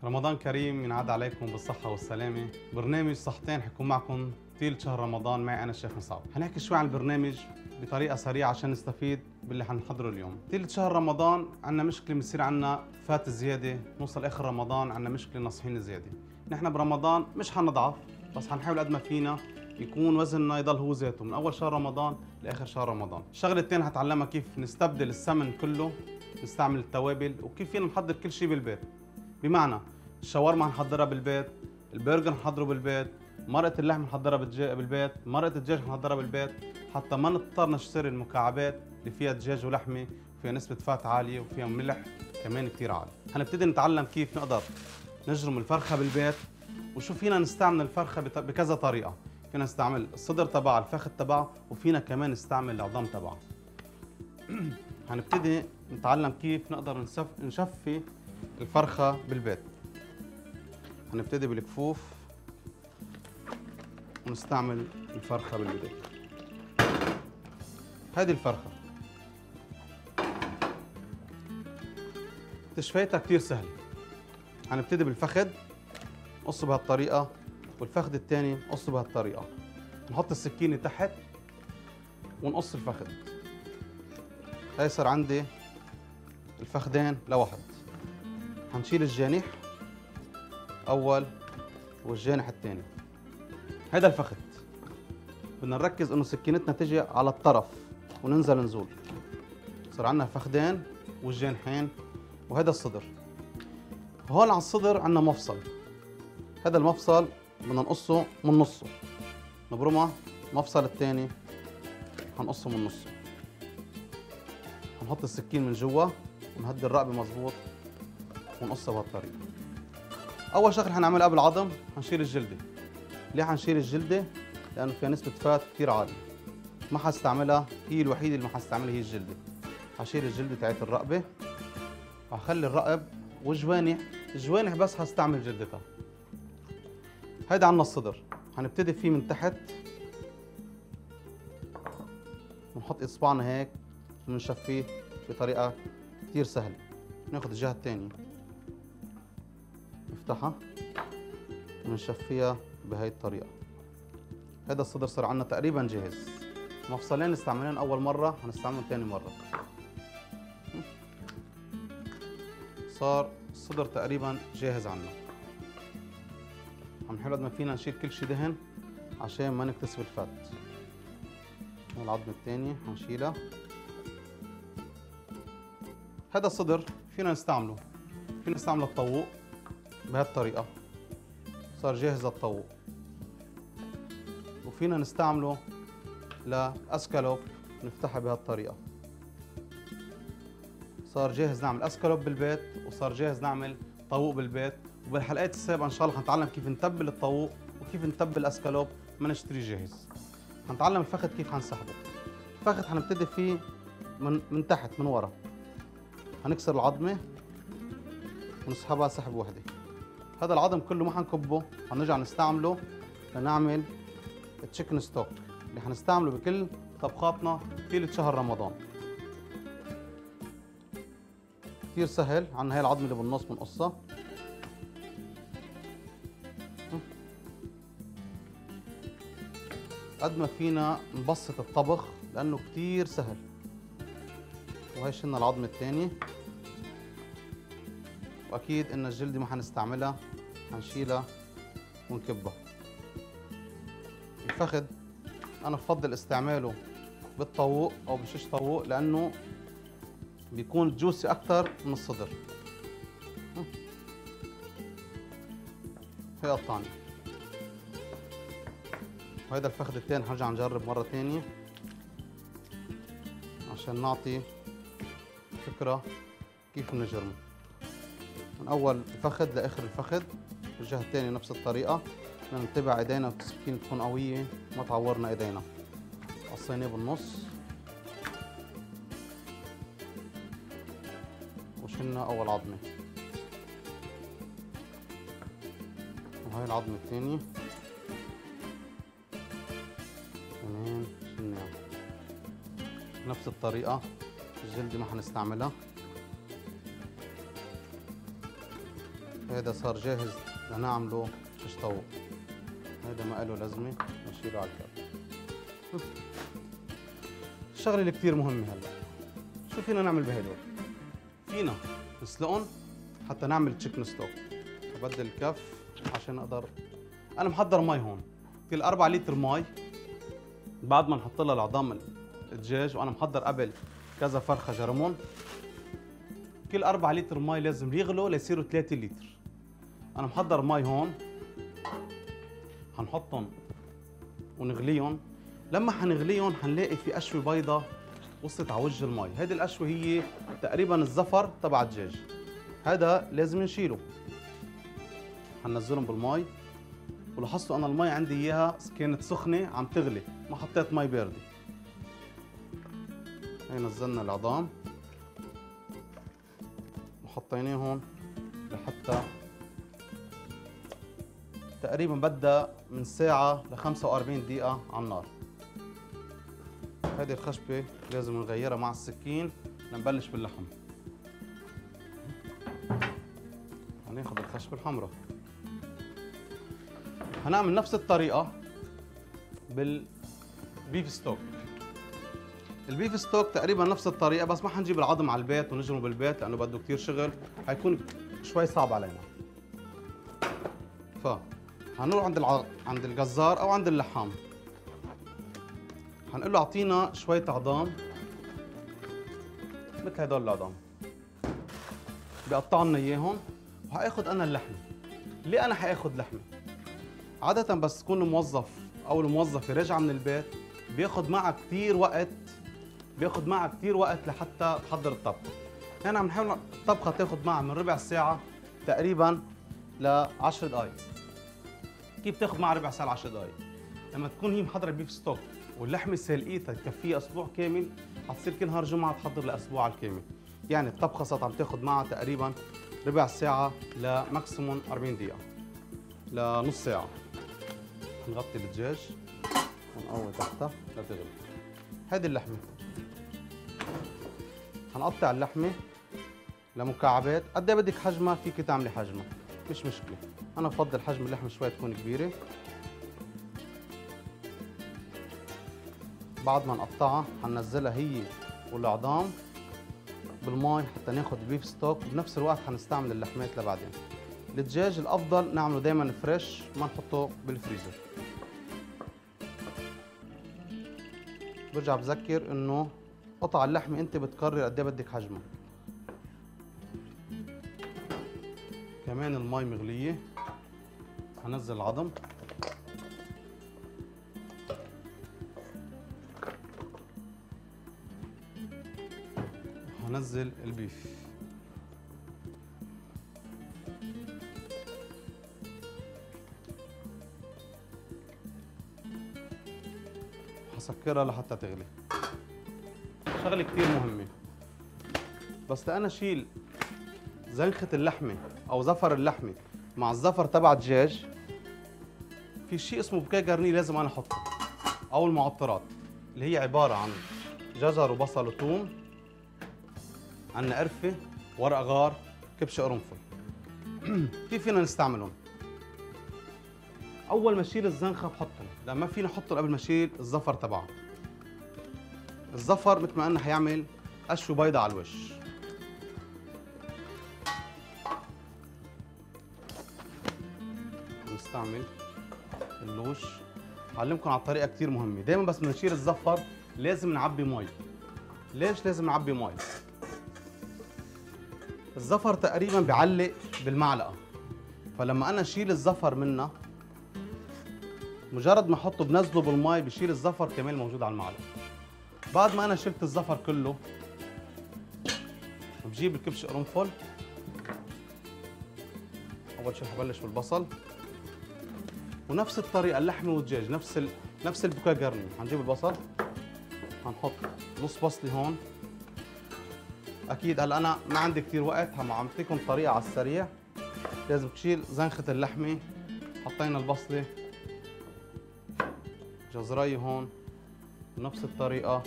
رمضان كريم ينعاد عليكم بالصحة والسلامة. برنامج صحتين حيكون معكم طيلة شهر رمضان معي أنا الشيخ مصعب. حنحكي شوي عن البرنامج بطريقة سريعة عشان نستفيد باللي حنحضره اليوم. طيلة شهر رمضان عنا مشكلة بصير عنا فات زيادة، نوصل آخر رمضان عنا مشكلة نصحين زيادة. نحن برمضان مش حنضعف، بس حنحاول قد ما فينا يكون وزننا يضل هو ذاته من أول شهر رمضان لآخر شهر رمضان. الشغلة الثانية حتعلمها كيف نستبدل السمن كله، نستعمل التوابل، وكيف فينا نحضر كل شيء بالبيت. بمعنى الشاورما هنحضرها بالبيت، البرجر نحضره بالبيت، مرقة اللحم نحضرها بالبيت، مرقة الدجاج نحضرها بالبيت، حتى ما نضطر نشتري المكعبات اللي فيها دجاج ولحمة وفيها نسبة فات عالية وفيها ملح كمان كتير عالي. هنبتدي نتعلم كيف نقدر نجرم الفرخة بالبيت، وشو فينا نستعمل الفرخة بكذا طريقة. فينا نستعمل الصدر تبعها، الفخذ تبعها، وفينا كمان نستعمل العظام تبعها. هنبتدي نتعلم كيف نقدر نشفي الفرخة بالبيت. هنبتدي بالكفوف ونستعمل الفرخة بالبيت. هذه الفرخة تشفيتها كتير سهل. هنبتدي بالفخذ نقصه بهالطريقة، والفخذ الثاني نقصه بهالطريقة. نحط السكينة تحت ونقص الفخذ. هاي صار عندي الفخذين لوحد. هنشيل الجانح أول والجانح الثاني. هذا الفخذ بدنا نركز إنه سكينتنا تجي على الطرف وننزل نزول. صار عندنا الفخذين والجانحين، وهذا الصدر. هون على الصدر عندنا مفصل. هذا المفصل بدنا نقصه من نصه، نبرمه. المفصل الثاني هنقصه من نصه. هنحط السكين من جوا ونهدي الرقبة مظبوط ونقصها بهالطريقة. أول شغلة حنعملها قبل العظم حنشيل الجلدة. ليه حنشيل الجلدة؟ لأنه فيها نسبة فات كثير عالية. ما حستعملها، هي الوحيدة اللي ما حستعملها هي الجلدة. حشيل الجلدة تاعت الرقبة، وحخلي الرقب والجوانح، الجوانح بس حستعمل جلدتها. هيدا عنا الصدر. حنبتدي فيه من تحت، ونحط إصبعنا هيك ونشفيه بطريقة كثير سهلة. ناخد الجهة الثانية نفتحها ونشفيها بهاي الطريقة. هذا الصدر صار عنا تقريبا جاهز. مفصلين استعملين أول مرة هنستعملهم ثاني مرة. صار الصدر تقريبا جاهز عنا. عم نحاول قد ما فينا نشيل كل شي دهن عشان ما نكتسب الفات. العظمة الثانية هنشيلها. هذا الصدر فينا نستعمله الطاووق بهالطريقة. صار جاهز للطاووق. وفينا نستعمله لأسكالوب، نفتحها بهالطريقة. صار جاهز نعمل أسكالوب بالبيت، وصار جاهز نعمل طاووق بالبيت. وبالحلقات السابقة إن شاء الله حنتعلم كيف نتبل الطاووق وكيف نتبل الأسكالوب ما نشتري جاهز. حنتعلم الفخذ كيف حنسحبه. الفخذ حنبتدي فيه من تحت من ورا. هنكسر العظمة ونسحبها سحب وحدة. هذا العظم كله ما حنكبه، حنرجع نستعمله لنعمل التشيكن ستوك اللي حنستعمله بكل طبخاتنا طيلة شهر رمضان. كثير سهل. عنا هاي العظمة اللي بالنص بنقصها. قد ما فينا نبسط الطبخ لأنه كثير سهل. وهي شلنا العظمة الثانية. وأكيد إن الجلدة ما حنستعملها، حنشيلها ونكبها. الفخذ أنا بفضل استعماله بالطاووق أو بشيش طاووق لأنه بيكون جوسي أكثر من الصدر. هي قطعني. وهذا الفخذ الثاني حنرجع نجرب مرة ثانية عشان نعطي فكرة كيف نجرمه. من أول الفخذ لآخر الفخذ. الجهة الثانية نفس الطريقة. بدنا نتبع ايدينا والسكينة تكون قوية ما تعورنا ايدينا. قصيناه بالنص وشلنا أول عظمة. وهي العظمة الثانية كمان شلناها. نفس الطريقة. الجلدة ما حنستعملها. هذا صار جاهز لنعمله شيش طاووق. هذا ما له لازمه نشيله على الكب. الشغله اللي كثير مهمه هلا، شو فينا نعمل بهدول؟ فينا نسلقهم حتى نعمل تشيكن ستوك. ببدل الكف عشان اقدر. انا محضر مي هون، كل 4 لتر مي بعد ما نحط لها العظام الدجاج، وانا محضر قبل كذا فرخه جرمون. كل 4 لتر مي لازم يغلوا ليصيروا 3 لتر. انا محضر مي هون، حنحطهم ونغليهم. لما حنغليهم حنلاقي في قشوه بيضة وصلت على وجه المي. هذه القشوه هي تقريبا الزفر تبع الدجاج، هذا لازم نشيله. حننزلهم بالمي، ولاحظتوا انا المي عندي اياها كانت سخنه عم تغلي، ما حطيت مي بارده. هي نزلنا العظام وحطيناهم لحتى تقريبا بدها من ساعة ل 45 دقيقة على النار. هذه الخشبة لازم نغيرها مع السكين لنبلش باللحم. هناخد الخشبة الحمراء. هنعمل نفس الطريقة بالبيف ستوك. البيف ستوك تقريبا نفس الطريقة، بس ما حنجيب العظم على البيت ونجمه بالبيت لأنه بده كتير شغل، حيكون شوي صعب علينا. هنروح عند الجزار او عند اللحام، هنقول له اعطينا شويه عظام مثل هدول العظام، بيقطع لنا اياهم وحاخذ انا اللحمه. ليه انا حاخذ لحمه؟ عاده بس تكون الموظف او الموظفه راجعه من البيت بياخذ معها كثير وقت، لحتى تحضر الطبخ. يعني عم نحاول الطبخه تاخذ معها من ربع ساعه تقريبا ل 10 دقائق. كيف تاخذ معها ربع ساعه ل 10 دقائق؟ لما تكون هي محضره البيف ستوك واللحمه سالقيتها تكفيها اسبوع كامل، حتصير كل نهار جمعه تحضر لاسبوع الكامل. يعني الطبخه صارت عم تاخذ معها تقريبا ربع ساعه لماكسيموم 40 دقيقه لنص ساعه. نغطي الدجاج ونقوي تحتها لتغلي. هذه اللحمه هنقطع اللحمه لمكعبات. قد ايه بدك حجمها فيك تعملي حجمها، مش مشكله. انا بفضل حجم اللحمه شوي تكون كبيره. بعد ما نقطعها حننزلها هي والعظام بالماء حتى ناخذ البيف ستوك، بنفس الوقت حنستعمل اللحمات لبعدين. الدجاج الافضل نعمله دائما فريش، ما نحطه بالفريزر. برجع بذكر انه قطع اللحمه انت بتقرر قد ايه بدك حجمها. كمان المي مغليه، هنزل العظم وهنزل البيف. هسكرها لحتى تغلي. شغله كثير مهمه، بس لأنا شيل زنخة اللحمه او زفر اللحمه مع الزفر تبع الدجاج، في شيء اسمه بوكيه جارني لازم انا احطه، او المعطرات اللي هي عباره عن جزر وبصل وثوم، عندنا قرفه، ورق غار، كبشه قرنفل. كيف فينا نستعملهم؟ اول ما شيل الزنخه بحطهم، لا ما فينا نحطهم قبل ما شيل الزفر تبعه. الزفر مثل ما قلنا حيعمل قشوه بيضة على الوش. نستعمل اللوش. علمكم على طريقه كثير مهمه، دائما بس بدنا نشيل الزفر لازم نعبي مي. ليش لازم نعبي مي؟ الزفر تقريبا بيعلق بالمعلقه، فلما انا اشيل الزفر منها مجرد ما احطه بنزله بالمي بشيل الزفر كمان موجود على المعلقه. بعد ما انا شلت الزفر كله بجيب الكبش قرنفل. اول شيء حبلش بالبصل، ونفس الطريقه اللحمه والدجاج نفس البوكيه جارني. حنجيب البصل، حنحط نص بصله هون. اكيد هلا انا ما عندي كثير وقت، عم اعطيكم طريقه على السريع. لازم تشيل زنخه اللحمه. حطينا البصله، جزري هون، بنفس الطريقه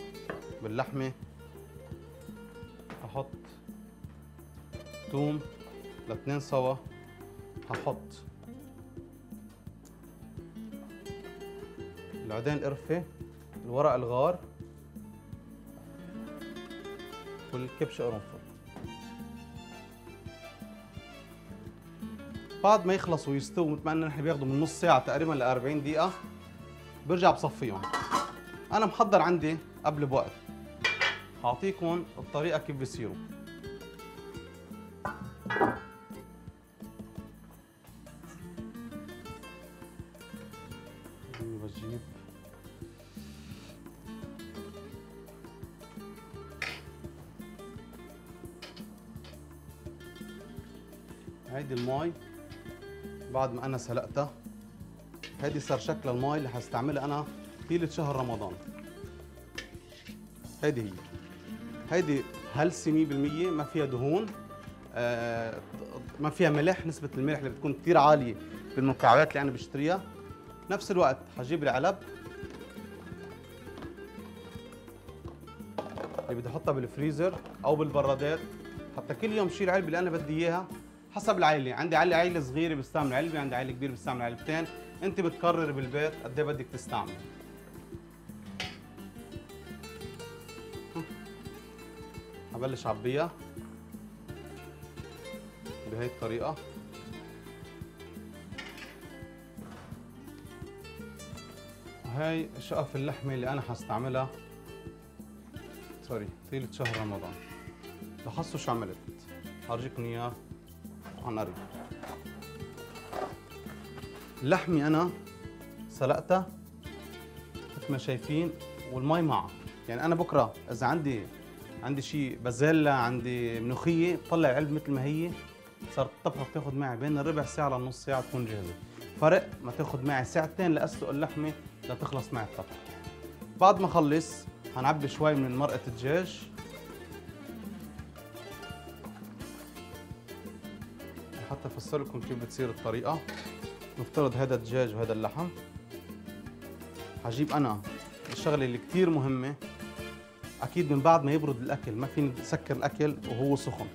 باللحمه. احط ثوم ل2 سوا، هحط العودين القرفة، الورق الغار، والكبش قرنفل. بعد ما يخلصوا ويستووا، مثل ما قلنا نحن بياخذوا من نص ساعة تقريبا ل 40 دقيقة، برجع بصفيهم. أنا محضر عندي قبل بوقت، هعطيكم الطريقة كيف بيصيروا. بجيب هيدي المي بعد ما انا سلقتها. هيدي صار شكل المي اللي حستعملها انا طيلة شهر رمضان. هيدي هلسي 100%، ما فيها دهون، ما فيها ملح. نسبة الملح اللي بتكون كثير عالية بالمكعبات اللي انا بشتريها. نفس الوقت حجيب العلب اللي بدي احطها بالفريزر او بالبرادات، حتى كل يوم شيل العلبه اللي انا بدي اياها حسب العائله. عندي عائله صغيره بستعمل علبه، عندي عائله كبيره بستعمل علبتين. انت بتقرر بالبيت قد ايه بدك تستعمل. هبلش عبيها بهي الطريقه. وهي شقف اللحمه اللي انا حستعملها طيلة شهر رمضان. لاحظتوا شو عملت؟ هرجيكم اياه عن قريب. اللحمه انا سلقتها مثل ما شايفين، والمي معها. يعني انا بكره اذا عندي شيء بازيلا، عندي ملوخيه، بطلع العلبه مثل ما هي. صارت الطبخه بتاخذ معي بين الربع ساعه لنص ساعه تكون جاهزه. فرق ما تاخذ معي ساعتين لاسلق اللحمه لتخلص معي الطبخه. بعد ما اخلص هنعبي شوي من مرقه الدجاج. حتى افسر لكم كيف بتصير الطريقه. نفترض هذا الدجاج وهذا اللحم. حجيب انا الشغله اللي كثير مهمه، اكيد من بعد ما يبرد الاكل، ما فيني اسكر الاكل وهو سخن.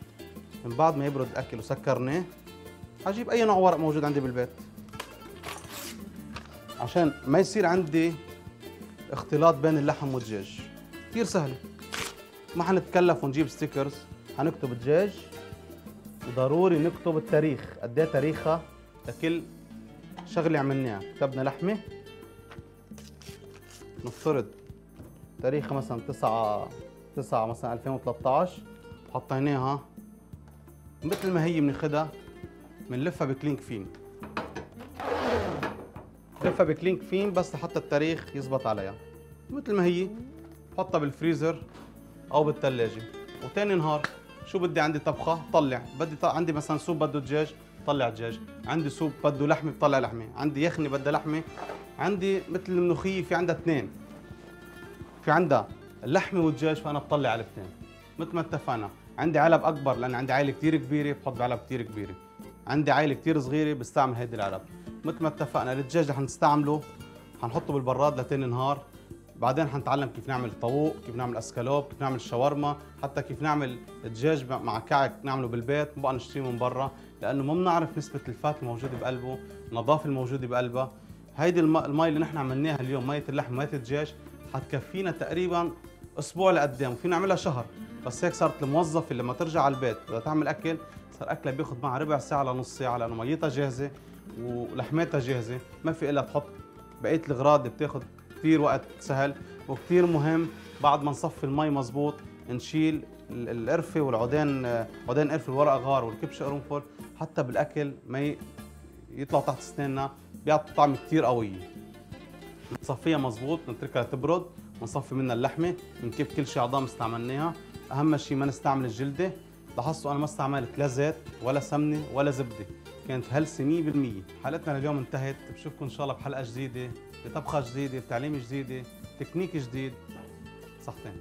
من بعد ما يبرد الاكل وسكرناه، حجيب اي نوع ورق موجود عندي بالبيت عشان ما يصير عندي اختلاط بين اللحم والدجاج. كثير سهله، ما حنتكلف ونجيب ستيكرز. حنكتب دجاج، وضروري نكتب التاريخ، قد ايه تاريخها لكل شغله عملناها. كتبنا لحمه، نفترض تاريخها مثلا 9 مثلا 2013، وحطيناها مثل ما هي. بناخذها بنلفها بكلينك فين، لفها بكلينك فين بس لحتى التاريخ يزبط عليها مثل ما هي. بحطها بالفريزر او بالثلاجه. وثاني نهار شو بدي عندي طبخه، طلع عندي مثلا سوب بده دجاج، طلع دجاج. عندي سوب بده لحمه، بطلع لحمه. عندي يخني بدها لحمه. عندي مثل الملوخيه في عندها اثنين، في عندها اللحمه والدجاج، فانا بطلع علبتين مثل ما اتفقنا. عندي علب اكبر لان عندي عائله كثير كبيره، بحط بعلب كثير كبيره. عندي عائله كثير صغيره، بستعمل هيدي العلب. مثل ما اتفقنا الدجاج رح نستعمله، حنحطه بالبراد لتاني نهار. بعدين حنتعلم كيف نعمل طاووق، كيف نعمل اسكالوب، كيف نعمل شاورما، حتى كيف نعمل دجاج مع كعك نعمله بالبيت، ما بقى نشتريه من برا، لانه ما بنعرف نسبه الفات الموجوده بقلبه، النظافه الموجوده بقلبها. هيدي المي اللي نحن عملناها اليوم، ميه اللحم ميه الدجاج، حتكفينا تقريبا اسبوع لقدام، وفينا نعملها شهر. بس هيك صارت الموظفه لما ترجع على البيت بدها تعمل اكل، صار اكلها بياخذ معها ربع ساعه لنص ساعه، لانه ميتها جاهزه ولحمتها جاهزه، ما في الا تحط بقيه الاغراض. بتاخذ كثير وقت سهل. وكثير مهم بعد ما نصفي المي مزبوط نشيل القرفه والعودين، عودين قرفه، الورق غار والكبش قرنفل، حتى بالاكل ما يطلعوا تحت اسناننا، بيعطوا طعم كثير قويه. نصفيها مزبوط، نتركها تبرد، ونصفي منها اللحمه، بنكب كل شيء عظام استعملناها. اهم شيء ما نستعمل الجلده. لاحظتوا انا ما استعملت لا زيت ولا سمنه ولا زبده، كانت هلسه 100%. حلقتنا لليوم انتهت، بشوفكم ان شاء الله بحلقه جديده، بطبخه جديده، بتعليم جديده، تكنيك جديد. صحتين.